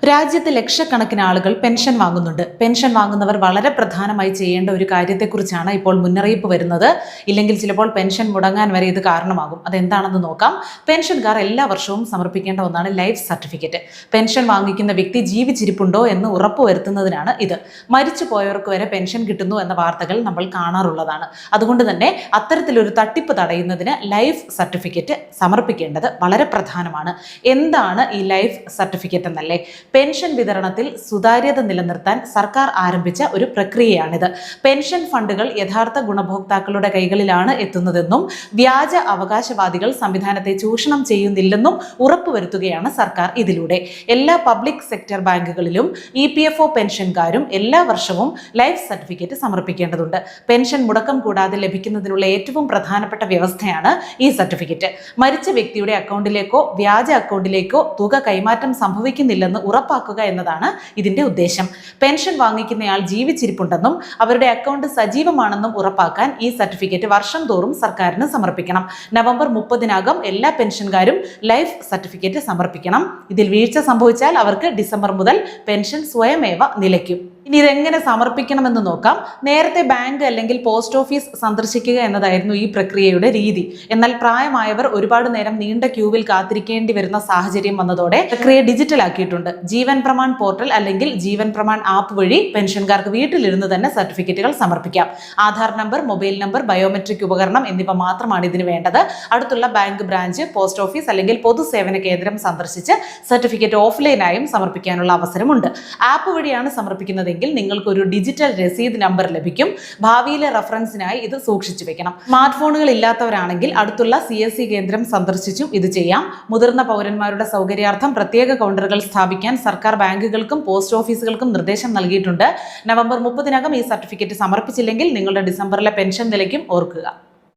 രാജ്യത്ത് ലക്ഷക്കണക്കിന് ആളുകൾ പെൻഷൻ വാങ്ങുന്നുണ്ട്. പെൻഷൻ വാങ്ങുന്നവർ വളരെ പ്രധാനമായി ചെയ്യേണ്ട ഒരു കാര്യത്തെക്കുറിച്ചാണ് ഇപ്പോൾ മുന്നറിയിപ്പ് വരുന്നത്. ഇല്ലെങ്കിൽ ചിലപ്പോൾ പെൻഷൻ മുടങ്ങാൻ വരെ ഇത് കാരണമാകും. അതെന്താണെന്ന് നോക്കാം. പെൻഷൻകാർ എല്ലാ വർഷവും സമർപ്പിക്കേണ്ട ഒന്നാണ് ലൈഫ് സർട്ടിഫിക്കറ്റ്. പെൻഷൻ വാങ്ങിക്കുന്ന വ്യക്തി ജീവിച്ചിരിപ്പുണ്ടോ എന്ന് ഉറപ്പുവരുത്തുന്നതിനാണ് ഇത്. മരിച്ചു പോയവർക്ക് വരെ പെൻഷൻ കിട്ടുന്നു എന്ന വാർത്തകൾ നമ്മൾ കാണാറുള്ളതാണ്. അതുകൊണ്ട് തന്നെ അത്തരത്തിലൊരു തട്ടിപ്പ് തടയുന്നതിന് ലൈഫ് സർട്ടിഫിക്കറ്റ് സമർപ്പിക്കേണ്ടത് വളരെ പ്രധാനമാണ്. എന്താണ് ഈ ലൈഫ് സർട്ടിഫിക്കറ്റ് എന്നല്ലേ? പെൻഷൻ വിതരണത്തിൽ സുതാര്യത നിലനിർത്താൻ സർക്കാർ ആരംഭിച്ച ഒരു പ്രക്രിയയാണിത്. പെൻഷൻ ഫണ്ടുകൾ യഥാർത്ഥ ഗുണഭോക്താക്കളുടെ കൈകളിലാണ് എത്തുന്നതെന്നും വ്യാജ അവകാശവാദികൾ സംവിധാനത്തെ ചൂഷണം ചെയ്യുന്നില്ലെന്നും ഉറപ്പുവരുത്തുകയാണ് സർക്കാർ ഇതിലൂടെ. എല്ലാ പബ്ലിക് സെക്ടർ ബാങ്കുകളിലും EPFO പെൻഷൻകാരും എല്ലാ വർഷവും ലൈഫ് സർട്ടിഫിക്കറ്റ് സമർപ്പിക്കേണ്ടതുണ്ട്. പെൻഷൻ മുടക്കം കൂടാതെ ലഭിക്കുന്നതിനുള്ള ഏറ്റവും പ്രധാനപ്പെട്ട വ്യവസ്ഥയാണ് ഈ സർട്ടിഫിക്കറ്റ്. മരിച്ച വ്യക്തിയുടെ അക്കൗണ്ടിലേക്കോ വ്യാജ അക്കൗണ്ടിലേക്കോ തുക കൈമാറ്റം സംഭവിക്കുന്നില്ലെന്ന് ഉറപ്പാക്കുക എന്നതാണ് ഇതിന്റെ ഉദ്ദേശം. പെൻഷൻ വാങ്ങിക്കുന്നയാൾ ജീവിച്ചിരിപ്പുണ്ടെന്നും അവരുടെ അക്കൗണ്ട് സജീവമാണെന്നും ഉറപ്പാക്കാൻ ഈ സർട്ടിഫിക്കറ്റ് വർഷം തോറും സർക്കാരിന് സമർപ്പിക്കണം. നവംബർ 30-നകം എല്ലാ പെൻഷൻകാരും ലൈഫ് സർട്ടിഫിക്കറ്റ് സമർപ്പിക്കണം. ഇതിൽ വീഴ്ച സംഭവിച്ചാൽ അവർക്ക് ഡിസംബർ മുതൽ പെൻഷൻ സ്വയമേവ നിലയ്ക്കും. ഇനി ഇതെങ്ങനെ സമർപ്പിക്കണമെന്ന് നോക്കാം. നേരത്തെ ബാങ്ക് അല്ലെങ്കിൽ പോസ്റ്റ് ഓഫീസ് സന്ദർശിക്കുക എന്നതായിരുന്നു ഈ പ്രക്രിയയുടെ രീതി. എന്നാൽ പ്രായമായവർ ഒരുപാട് നേരം നീണ്ട ക്യൂവിൽ കാത്തിരിക്കേണ്ടി വരുന്ന സാഹചര്യം വന്നതോടെ പ്രക്രിയ ഡിജിറ്റൽ ആക്കിയിട്ടുണ്ട്. ജീവൻ പ്രമാൺ പോർട്ടൽ അല്ലെങ്കിൽ ജീവൻ പ്രമാൺ ആപ്പ് വഴി പെൻഷൻകാർക്ക് വീട്ടിലിരുന്ന് തന്നെ സർട്ടിഫിക്കറ്റുകൾ സമർപ്പിക്കാം. Aadhaar number, mobile number, biometric ഉപകരണം എന്നിവ മാത്രമാണ് ഇതിന് വേണ്ടത്. അടുത്തുള്ള ബാങ്ക് ബ്രാഞ്ച്, പോസ്റ്റ് ഓഫീസ് അല്ലെങ്കിൽ പൊതുസേവന കേന്ദ്രം സന്ദർശിച്ച് സർട്ടിഫിക്കറ്റ് ഓഫ്ലൈനായും സമർപ്പിക്കാനുള്ള അവസരമുണ്ട്. ആപ്പ് വഴിയാണ് സമർപ്പിക്കുന്നത് നിങ്ങൾക്ക് ഒരു ഡിജിറ്റൽ രസീത് നമ്പർ ലഭിക്കും. ഭാവിയിലെ റഫറൻസിനായി ഇത് സൂക്ഷിച്ചു വെക്കണം. സ്മാർട്ട് ഫോണുകൾ ഇല്ലാത്തവരാണെങ്കിൽ അടുത്തുള്ള CSC കേന്ദ്രം സന്ദർശിച്ചും ഇത് ചെയ്യാം. മുതിർന്ന പൗരന്മാരുടെ സൗകര്യാർത്ഥം പ്രത്യേക കൗണ്ടറുകൾ സ്ഥാപിക്കാൻ സർക്കാർ ബാങ്കുകൾക്കും പോസ്റ്റ് ഓഫീസുകൾക്കും നിർദ്ദേശം നൽകിയിട്ടുണ്ട്. നവംബർ 30-നകം ഈ സർട്ടിഫിക്കറ്റ് സമർപ്പിച്ചില്ലെങ്കിൽ നിങ്ങളുടെ ഡിസംബറിലെ പെൻഷൻ നിലയ്ക്കും ഓർക്കുക.